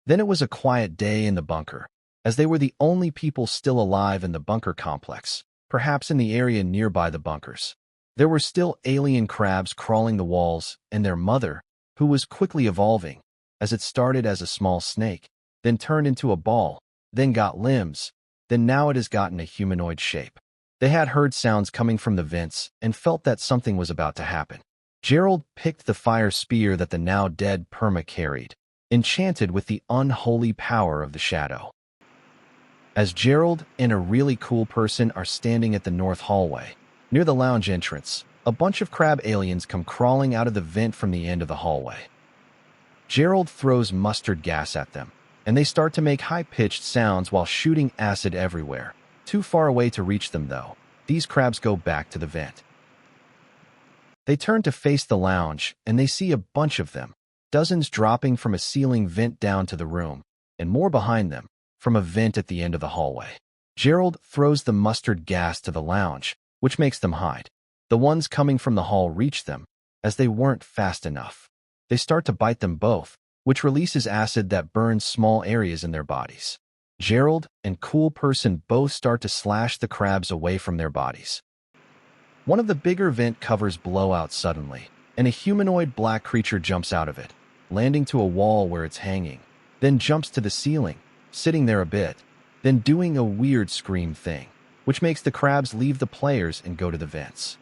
Then it was a quiet day in the bunker, as they were the only people still alive in the bunker complex, perhaps in the area nearby the bunkers. There were still alien crabs crawling the walls, and their mother, who was quickly evolving, as it started as a small snake, then turned into a ball, then got limbs, then now it has gotten a humanoid shape. They had heard sounds coming from the vents and felt that something was about to happen. Gerald picked the fire spear that the now-dead Perma carried, enchanted with the unholy power of the shadow. As Gerald and a really cool person are standing at the north hallway, near the lounge entrance, a bunch of crab aliens come crawling out of the vent from the end of the hallway. Gerald throws mustard gas at them, and they start to make high-pitched sounds while shooting acid everywhere. Too far away to reach them, though. These crabs go back to the vent. They turn to face the lounge, and they see a bunch of them, dozens dropping from a ceiling vent down to the room, and more behind them, from a vent at the end of the hallway. Gerald throws the mustard gas to the lounge, which makes them hide. The ones coming from the hall reach them, as they weren't fast enough. They start to bite them both, which releases acid that burns small areas in their bodies. Gerald and Cool Person both start to slash the crabs away from their bodies. One of the bigger vent covers blow out suddenly, and a humanoid black creature jumps out of it, landing to a wall where it's hanging, then jumps to the ceiling, sitting there a bit, then doing a weird scream thing, which makes the crabs leave the players and go to the vents.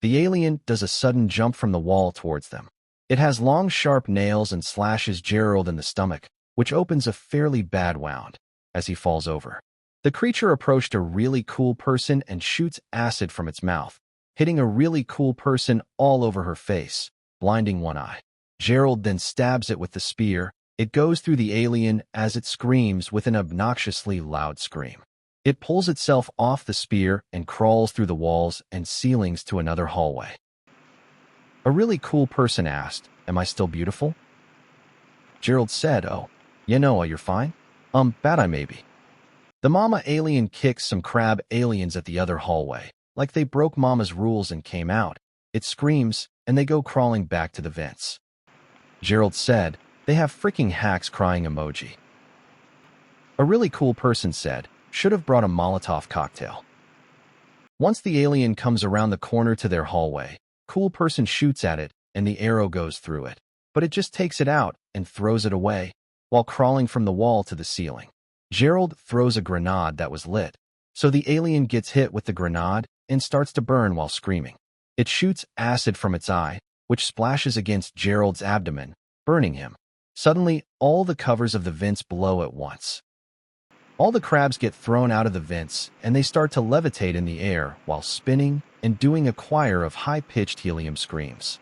The alien does a sudden jump from the wall towards them. It has long, sharp nails and slashes Gerald in the stomach, which opens a fairly bad wound as he falls over. The creature approached a really cool person and shoots acid from its mouth, hitting a really cool person all over her face, blinding one eye. Gerald then stabs it with the spear. It goes through the alien as it screams with an obnoxiously loud scream. It pulls itself off the spear and crawls through the walls and ceilings to another hallway. A really cool person asked, "Am I still beautiful?" Gerald said, "Oh, you're fine. Bad eye maybe." The mama alien kicks some crab aliens at the other hallway, like they broke mama's rules and came out. It screams, and they go crawling back to the vents. Gerald said, "They have freaking hacks crying emoji." A really cool person said, "Should have brought a Molotov cocktail." Once the alien comes around the corner to their hallway, Cool Person shoots at it, and the arrow goes through it, but it just takes it out and throws it away, while crawling from the wall to the ceiling. Gerald throws a grenade that was lit, so the alien gets hit with the grenade and starts to burn while screaming. It shoots acid from its eye, which splashes against Gerald's abdomen, burning him. Suddenly, all the covers of the vents blow at once. All the crabs get thrown out of the vents, and they start to levitate in the air while spinning and doing a choir of high-pitched helium screams.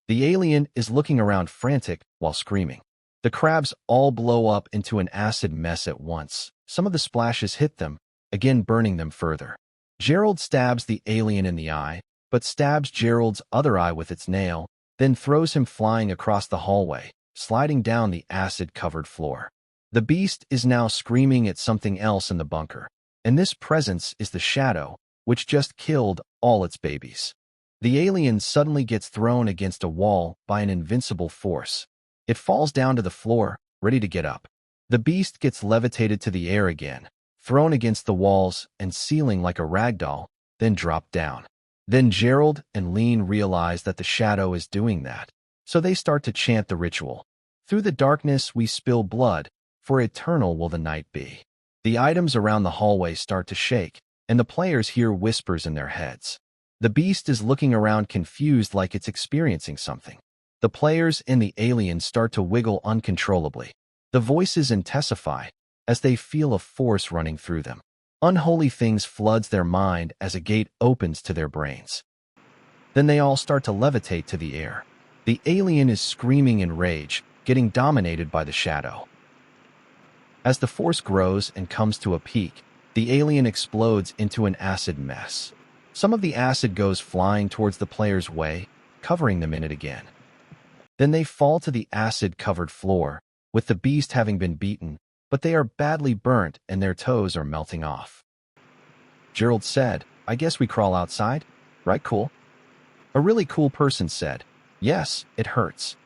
The alien is looking around frantic while screaming. The crabs all blow up into an acid mess at once. Some of the splashes hit them, again burning them further. Gerald stabs the alien in the eye, but stabs Gerald's other eye with its nail, then throws him flying across the hallway, sliding down the acid-covered floor. The beast is now screaming at something else in the bunker, and this presence is the shadow, which just killed all its babies. The alien suddenly gets thrown against a wall by an invincible force. It falls down to the floor, ready to get up. The beast gets levitated to the air again, thrown against the walls and ceiling like a ragdoll, then dropped down. Then Gerald and Lean realize that the shadow is doing that, so they start to chant the ritual. "Through the darkness we spill blood, for eternal will the night be." The items around the hallway start to shake, and the players hear whispers in their heads. The beast is looking around confused like it's experiencing something. The players and the aliens start to wiggle uncontrollably. The voices intensify as they feel a force running through them. Unholy things floods their mind as a gate opens to their brains. Then they all start to levitate to the air. The alien is screaming in rage, getting dominated by the shadow. As the force grows and comes to a peak, the alien explodes into an acid mess. Some of the acid goes flying towards the player's way, covering them in it again. Then they fall to the acid-covered floor, with the beast having been beaten, but they are badly burnt and their toes are melting off. Gerald said, "I guess we crawl outside? Right, cool?" A really cool person said, "Yes, it hurts."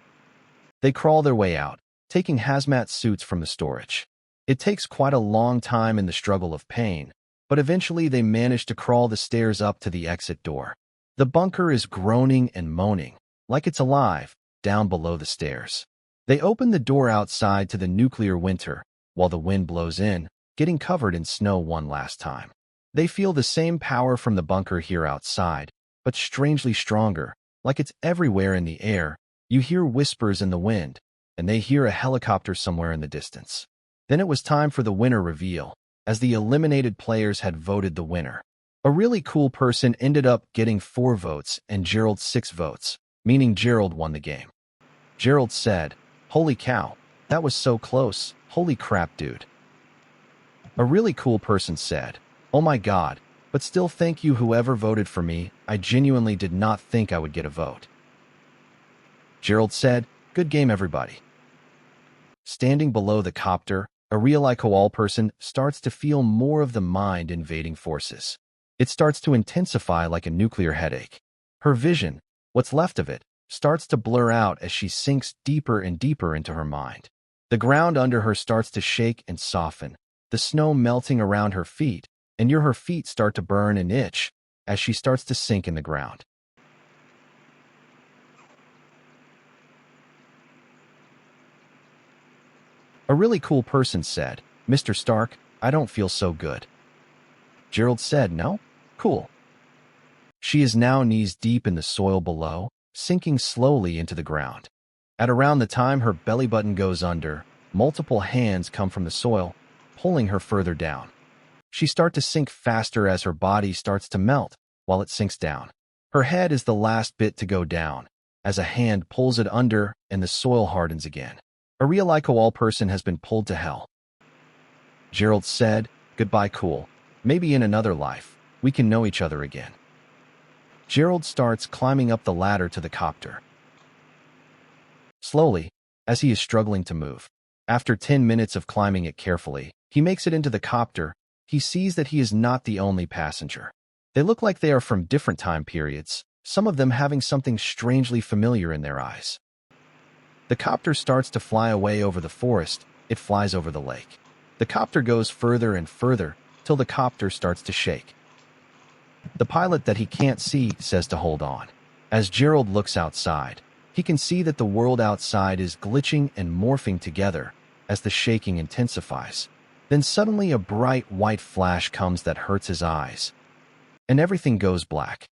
They crawl their way out, taking hazmat suits from the storage. It takes quite a long time in the struggle of pain, but eventually they manage to crawl the stairs up to the exit door. The bunker is groaning and moaning, like it's alive, down below the stairs. They open the door outside to the nuclear winter, while the wind blows in, getting covered in snow one last time. They feel the same power from the bunker here outside, but strangely stronger, like it's everywhere in the air. You hear whispers in the wind, and they hear a helicopter somewhere in the distance. Then it was time for the winner reveal, as the eliminated players had voted the winner. A really cool person ended up getting 4 votes and Gerald 6 votes, meaning Gerald won the game. Gerald said, "Holy cow, that was so close, holy crap dude." A really cool person said, "Oh my god, but still thank you whoever voted for me, I genuinely did not think I would get a vote." Gerald said, "Good game everybody." Standing below the copter, a real person starts to feel more of the mind invading forces. It starts to intensify like a nuclear headache. Her vision, what's left of it, starts to blur out as she sinks deeper and deeper into her mind. The ground under her starts to shake and soften, the snow melting around her feet, and her feet start to burn and itch as she starts to sink in the ground. A really cool person said, "Mr. Stark, I don't feel so good." Gerald said, "No? Cool." She is now knees deep in the soil below, sinking slowly into the ground. At around the time her belly button goes under, multiple hands come from the soil, pulling her further down. She starts to sink faster as her body starts to melt while it sinks down. Her head is the last bit to go down, as a hand pulls it under and the soil hardens again. A real person has been pulled to hell. Gerald said, "Goodbye cool. Maybe in another life, we can know each other again." Gerald starts climbing up the ladder to the copter. Slowly, as he is struggling to move. After 10 minutes of climbing it carefully, he makes it into the copter. He sees that he is not the only passenger. They look like they are from different time periods, some of them having something strangely familiar in their eyes. The copter starts to fly away over the forest. It flies over the lake. The copter goes further and further, till the copter starts to shake. The pilot that he can't see says to hold on. As Gerald looks outside, he can see that the world outside is glitching and morphing together as the shaking intensifies. Then suddenly a bright white flash comes that hurts his eyes, and everything goes black.